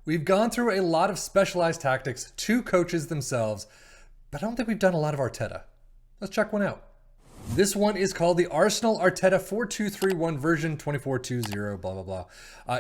We've gone through a lot of specialized tactics, two coaches themselves, but I don't think we've done a lot of Arteta. Let's check one out. This one is called the Arsenal Arteta 4-2-3-1 version 24-2-0, blah, blah, blah.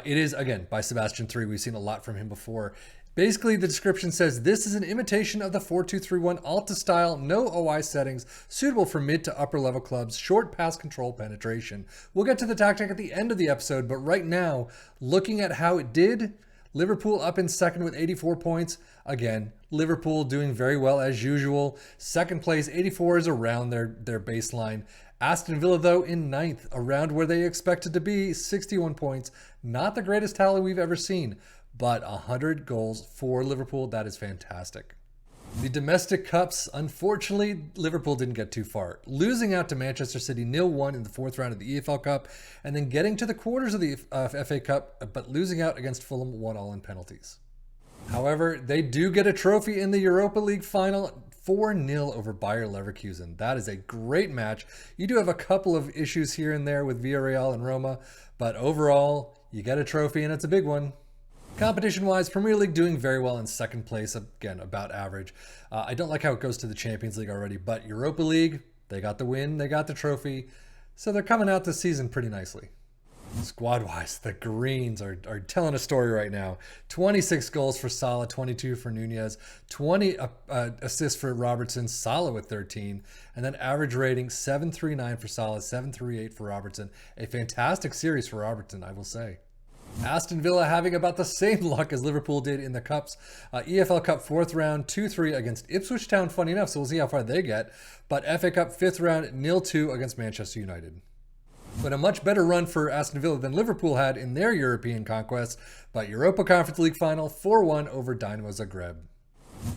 It is, again, by Sebastian 3. We've seen a lot from him before. Basically, the description says, this is an imitation of the 4-2-3-1 Alta style, no OI settings, suitable for mid to upper level clubs, short pass control penetration. We'll get to the tactic at the end of the episode, but right now, looking at how it did, Liverpool up in second with 84 points. Again, Liverpool doing very well as usual. Second place, 84 is around their baseline. Aston Villa, though, in ninth, around where they expected to be, 61 points. Not the greatest tally we've ever seen, but 100 goals for Liverpool. That is fantastic. The domestic cups, unfortunately, Liverpool didn't get too far, losing out to Manchester City 0-1 in the fourth round of the EFL Cup, and then getting to the quarters of the FA Cup, but losing out against Fulham 1-1 in penalties. However, they do get a trophy in the Europa League final, 4-0 over Bayer Leverkusen. That is a great match. You do have a couple of issues here and there with Villarreal and Roma, but overall, you get a trophy and it's a big one. Competition-wise, Premier League doing very well in second place, again, about average. I don't like how it goes to the Champions League already, but Europa League, they got the win, they got the trophy, so they're coming out this season pretty nicely. Squad-wise, the Greens are telling a story right now. 26 goals for Salah, 22 for Nunez, 20 assists for Robertson, Salah with 13, and then average rating 7.39 for Salah, 7.38 for Robertson. A fantastic series for Robertson, I will say. Aston Villa having about the same luck as Liverpool did in the Cups. EFL Cup 4th round, 2-3 against Ipswich Town, funny enough, so we'll see how far they get. But FA Cup 5th round, 0-2 against Manchester United. But a much better run for Aston Villa than Liverpool had in their European conquests. But Europa Conference League final, 4-1 over Dynamo Zagreb.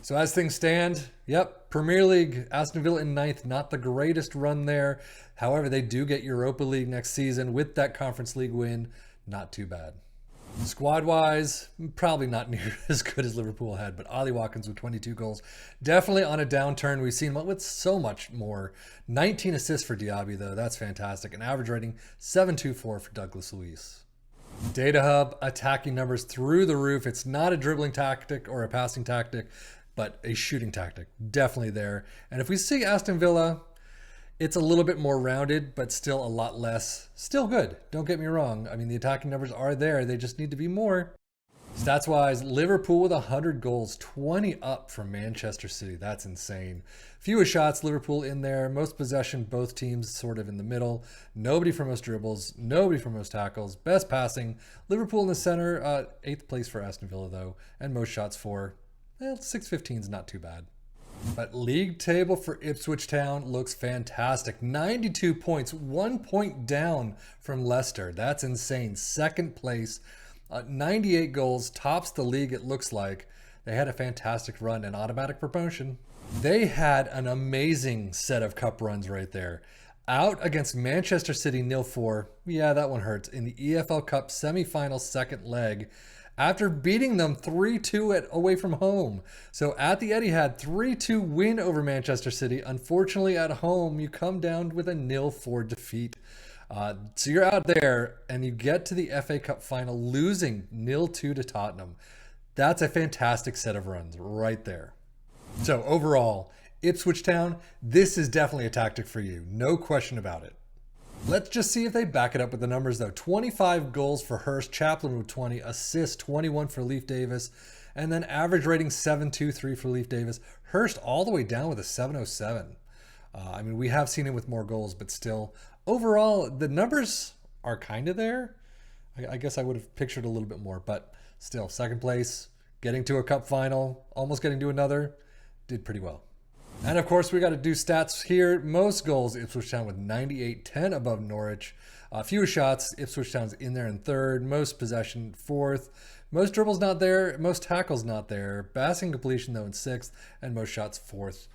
So as things stand, yep, Premier League, Aston Villa in 9th, not the greatest run there. However, they do get Europa League next season with that Conference League win. Not too bad. Squad-wise, probably not near as good as Liverpool had, but Ollie Watkins with 22 goals. Definitely on a downturn. We've seen with so much more. 19 assists for Diaby, though. That's fantastic. An average rating, 7.24 for Douglas Luiz. Data Hub, attacking numbers through the roof. It's not a dribbling tactic or a passing tactic, but a shooting tactic. Definitely there. And if we see Aston Villa, it's a little bit more rounded, but still a lot less. Still good. Don't get me wrong. I mean, the attacking numbers are there. They just need to be more. Stats-wise, Liverpool with 100 goals, 20 up from Manchester City. That's insane. Fewest shots, Liverpool in there. Most possession, both teams sort of in the middle. Nobody for most dribbles. Nobody for most tackles. Best passing, Liverpool in the center. 8th place for Aston Villa, though. And most shots for, 615 is not too bad. But league table for Ipswich Town looks fantastic. 92 points, 1 point down from Leicester. That's insane. Second place, 98 goals, tops the league it looks like. They had a fantastic run and automatic promotion. They had an amazing set of cup runs right there. Out against Manchester City 0-4. Yeah, that one hurts. In the EFL Cup semi-final second leg, after beating them 3-2 away from home. So at the Etihad, 3-2 win over Manchester City. Unfortunately, at home, you come down with a 0-4 defeat. So you're out there, and you get to the FA Cup final, losing 0-2 to Tottenham. That's a fantastic set of runs right there. So overall, Ipswich Town, this is definitely a tactic for you. No question about it. Let's just see if they back it up with the numbers, though. 25 goals for Hurst, Chaplin with 20, assists 21 for Leif Davis, and then average rating 7.23 for Leif Davis. Hurst all the way down with a 7.07. I mean, we have seen him with more goals, but still, overall, the numbers are kind of there. I guess I would have pictured a little bit more, but still, second place, getting to a cup final, almost getting to another, did pretty well. And of course, we got to do stats here. Most goals, Ipswich Town with 98, 10 above Norwich. Fewest shots, Ipswich Town's in there in third. Most possession, fourth. Most dribbles not there. Most tackles not there. Passing completion, though, in sixth. And most shots, fourth.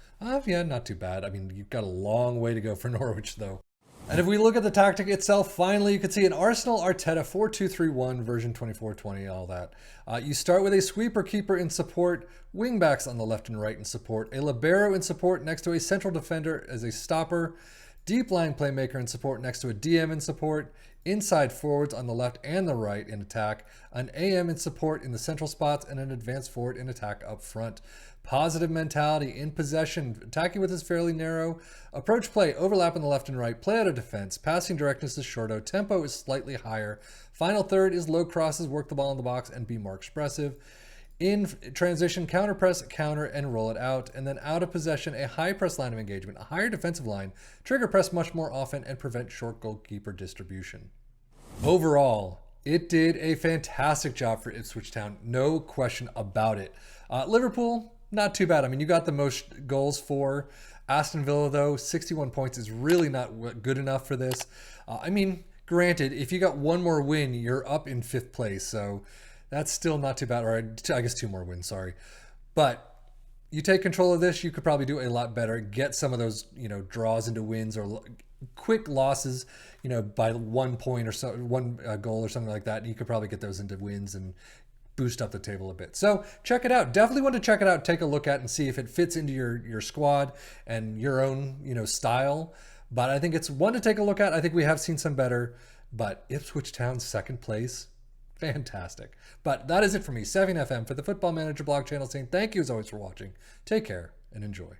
Yeah, not too bad. I mean, you've got a long way to go for Norwich, though. And if we look at the tactic itself, finally, you can see an Arsenal Arteta 4-2-3-1 version 24-20, all that. You start with a sweeper keeper in support, wingbacks on the left and right in support, a libero in support next to a central defender as a stopper, deep line playmaker in support next to a DM in support, inside forwards on the left and the right in attack, an AM in support in the central spots, and an advanced forward in attack up front. Positive mentality in possession, attacking with his fairly narrow approach play, overlap on the left and right, play out of defense, passing directness is shorto, tempo is slightly higher. Final third is low crosses, work the ball in the box, and be more expressive. In transition, counter press, counter, and roll it out. And then out of possession, a high press line of engagement, a higher defensive line, trigger press much more often, and prevent short goalkeeper distribution. Overall, it did a fantastic job for Ipswich Town, no question about it. Liverpool, not too bad. I mean, you got the most goals for. Aston Villa, though, 61 points is really not good enough for this. I mean, granted, if you got one more win, you're up in 5th place. So that's still not too bad. Or I guess 2 more wins, sorry. But you take control of this, you could probably do a lot better. Get some of those, draws into wins or quick losses, by 1 point or so, one goal or something like that. You could probably get those into wins and boost up the table a bit. So check it out. Definitely want to check it out, take a look at and see if it fits into your squad and your own, style. But I think it's one to take a look at. I think we have seen some better, but Ipswich Town 2nd place, fantastic. But that is it for me, Savvy FM, for the Football Manager blog channel, saying thank you as always for watching. Take care and enjoy.